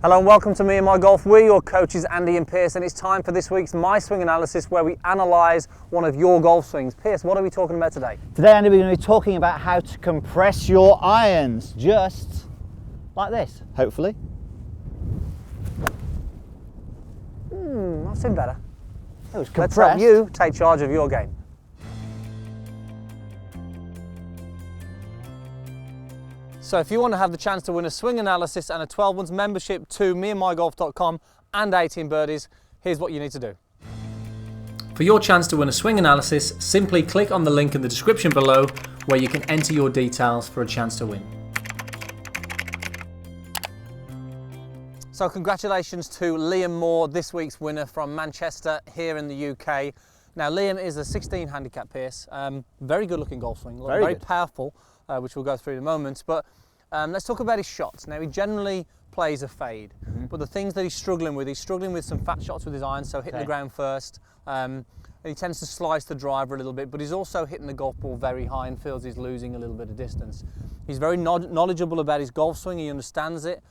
Hello and welcome to Me and My Golf. We're your coaches Andy and Pierce, and it's time for this week's My Swing Analysis, where we analyse one of your golf swings. Pierce, what are we talking about today? Today, Andy, we're going to be talking about how to compress your irons, just like this, hopefully. That's been better. It was Let's compressed. help you take charge of your game. So if you want to have the chance to win a swing analysis and a 12-month membership to meandmygolf.com and 18 birdies, here's what you need to do. For your chance to win a swing analysis, simply click on the link in the description below where you can enter your details for a chance to win. So congratulations to Liam Moore, this week's winner from Manchester here in the UK. Now Liam is a 16 handicap, Pierce. Very good looking golf swing, very powerful, which we'll go through in a moment. But let's talk about his shots. Now he generally plays a fade, but the things that he's struggling with some fat shots with his irons, so hitting the ground first. And he tends to slice the driver a little bit, but he's also hitting the golf ball very high and feels he's losing a little bit of distance. He's very knowledgeable about his golf swing, he understands it,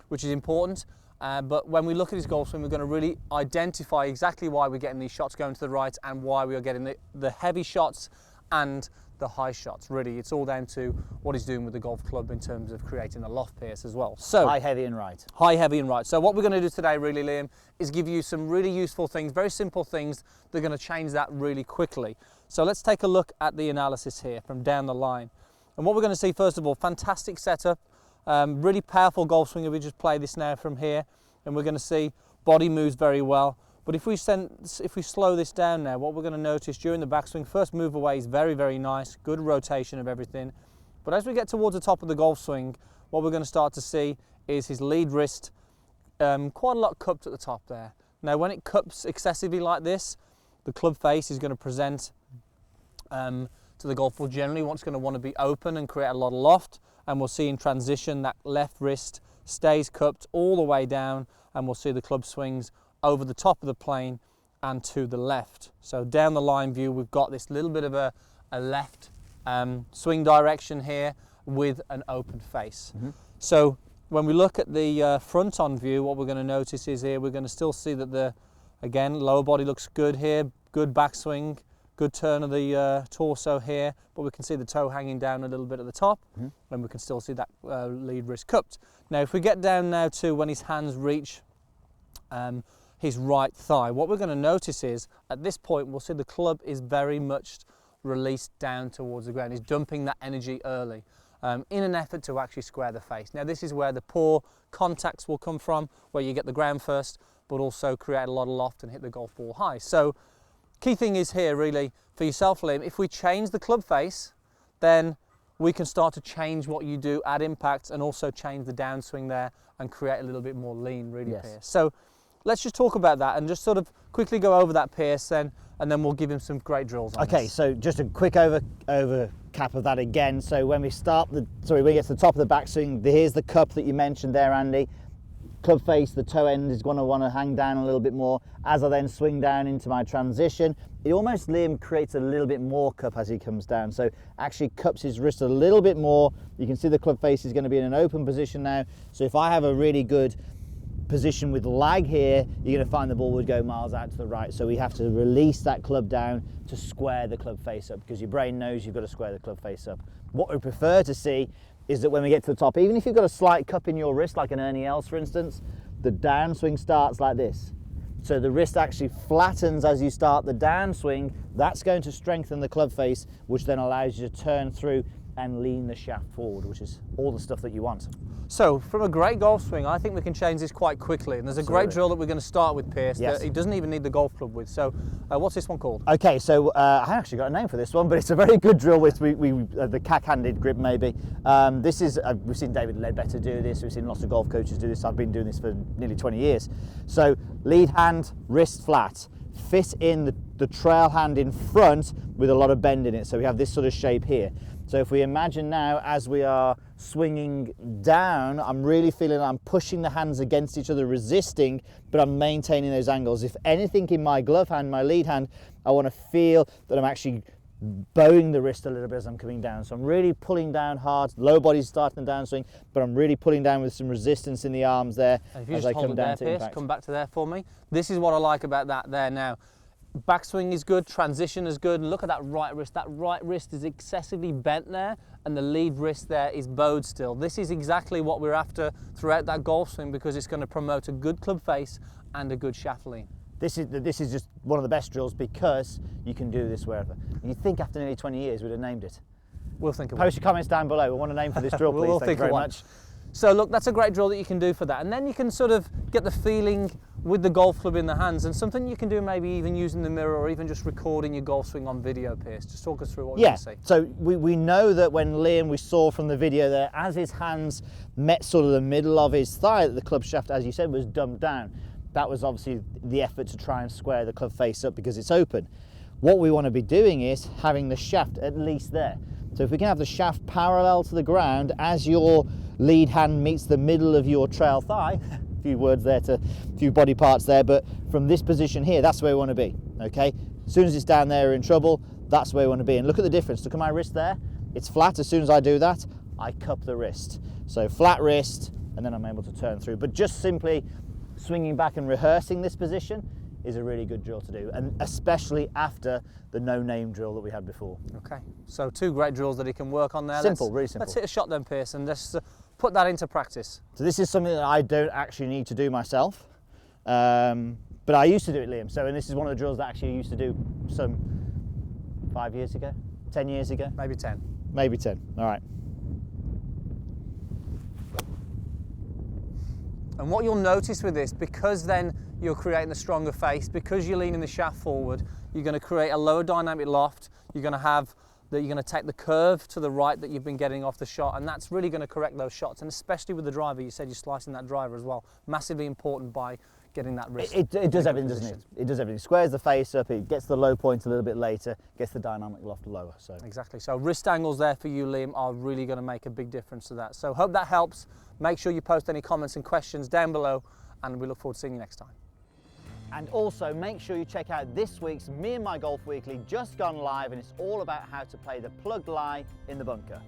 which is important. But when we look at his golf swing, we're going to really identify exactly why we're getting these shots going to the right and why we are getting the heavy shots and the high shots. Really, it's all down to what he's doing with the golf club in terms of creating a loft, Pierce, as well. So high, heavy and right. High, heavy and right. So what we're going to do today, really, Liam, is give you some really useful things, very simple things that are going to change that really quickly. So let's take a look at the analysis here from down the line. And what we're going to see, first of all, fantastic setup. Really powerful golf swing. If we just play this now from here, and we're going to see body moves very well. But if we slow this down now, what we're going to notice during the backswing, first move away is very, very nice, good rotation of everything. But as we get towards the top of the golf swing, what we're going to start to see is his lead wrist quite a lot cupped at the top there. Now when it cups excessively like this, the club face is going to present to the golf ball generally what's going to want to be open and create a lot of loft. And we'll see in transition that left wrist stays cupped all the way down, and we'll see the club swings over the top of the plane and to the left. So down the line view, we've got this little bit of a left swing direction here with an open face. So when we look at the front on view, what we're going to notice is here we're going to still see that again, lower body looks good here, good backswing, good turn of the torso here, but we can see the toe hanging down a little bit at the top, and we can still see that lead wrist cupped. Now if we get down now to when his hands reach his right thigh, what we're going to notice is at this point we'll see the club is very much released down towards the ground. He's dumping that energy early in an effort to actually square the face. Now this is where the poor contacts will come from, where you get the ground first but also create a lot of loft and hit the golf ball high. So key thing is here really for yourself, Liam, if we change the club face, then we can start to change what you do at impact and also change the downswing there and create a little bit more lean, really, Pierce. So let's just talk about that and just sort of quickly go over that, Pierce, and then we'll give him some great drills on this. So just a quick overcap of that again. So when we get to the top of the backswing, here's the cup that you mentioned there, Andy. Club face, the toe end is going to want to hang down a little bit more. As I then swing down into my transition, it almost, Liam, creates a little bit more cup as he comes down. So actually cups his wrist a little bit more. You can see the club face is going to be in an open position now. So if I have a really good position with lag here, you're going to find the ball would go miles out to the right. So we have to release that club down to square the club face up, because your brain knows you've got to square the club face up. What we prefer to see is that when we get to the top, even if you've got a slight cup in your wrist, like an Ernie Els for instance, the downswing starts like this. So the wrist actually flattens as you start the downswing. That's going to strengthen the club face, which then allows you to turn through and lean the shaft forward, which is all the stuff that you want. So from a great golf swing, I think we can change this quite quickly. And there's a great drill that we're going to start with, Pierce, that he doesn't even need the golf club with. So what's this one called? Okay, so I actually got a name for this one, but it's a very good drill with the cack-handed grip maybe. This is, we've seen David Ledbetter do this, we've seen lots of golf coaches do this. I've been doing this for nearly 20 years. So lead hand, wrist flat, fit in the trail hand in front with a lot of bend in it. So we have this sort of shape here. So if we imagine now as we are swinging down, I'm really feeling I'm pushing the hands against each other, resisting, but I'm maintaining those angles. If anything in my glove hand, my lead hand, I want to feel that I'm actually bowing the wrist a little bit as I'm coming down. So I'm really pulling down hard, low body's starting the downswing, but I'm really pulling down with some resistance in the arms there And if you as just I hold come it down there, to Pierce, impact. come back to there for me. This is what I like about that there now. Backswing is good, transition is good, and look at that right wrist. That right wrist is excessively bent there, and the lead wrist there is bowed still. This is exactly what we're after throughout that golf swing, because it's going to promote a good club face and a good shaft lean. This is just one of the best drills because you can do this wherever. You'd think after nearly 20 years we'd have named it. We'll think of Post your comments down below. We want a name for this drill, please. We'll Thank you think of very one. much. So look, that's a great drill that you can do for that. And then you can sort of get the feeling with the golf club in the hands, and something you can do maybe even using the mirror or even just recording your golf swing on video, Pierce. Just talk us through what you Yeah, want to see. so we know that when Liam, we saw from the video there, as his hands met sort of the middle of his thigh, the club shaft, as you said, was dumped down. That was obviously the effort to try and square the club face up because it's open. What we want to be doing is having the shaft at least there. So if we can have the shaft parallel to the ground as your lead hand meets the middle of your trail thigh, a few words there to a few body parts there, but from this position here, that's where we want to be, okay? As soon as it's down there, we're in trouble, that's where we want to be. And look at the difference. Look at my wrist there. It's flat. As soon as I do that, I cup the wrist. So flat wrist, and then I'm able to turn through. But just simply swinging back and rehearsing this position is a really good drill to do, and especially after the no-name drill that we had before. Okay, so two great drills that he can work on there. Simple, really simple. Let's hit a shot then, Pierce, and just put that into practice. So this is something that I don't actually need to do myself, but I used to do it, Liam. So, and this is one of the drills that actually I used to do some 5 years ago, 10 years ago. Maybe 10. Maybe 10, all right. And what you'll notice with this, because then you're creating a stronger face, because you're leaning the shaft forward, you're going to create a lower dynamic loft. You're going to take the curve to the right that you've been getting off the shot, and that's really going to correct those shots. And especially with the driver, you said you're slicing that driver as well. Massively important by getting that wrist. It does everything, position. doesn't it? It does everything. It squares the face up, it gets the low point a little bit later, gets the dynamic loft lower. So Exactly. So wrist angles there for you, Liam, are really going to make a big difference to that. So hope that helps. Make sure you post any comments and questions down below, and we look forward to seeing you next time. And also make sure you check out this week's Me and My Golf Weekly, just gone live, and it's all about how to play the plugged lie in the bunker.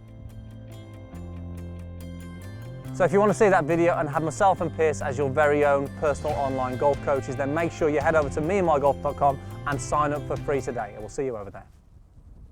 So if you want to see that video and have myself and Pierce as your very own personal online golf coaches, then make sure you head over to meandmygolf.com and sign up for free today, and we'll see you over there.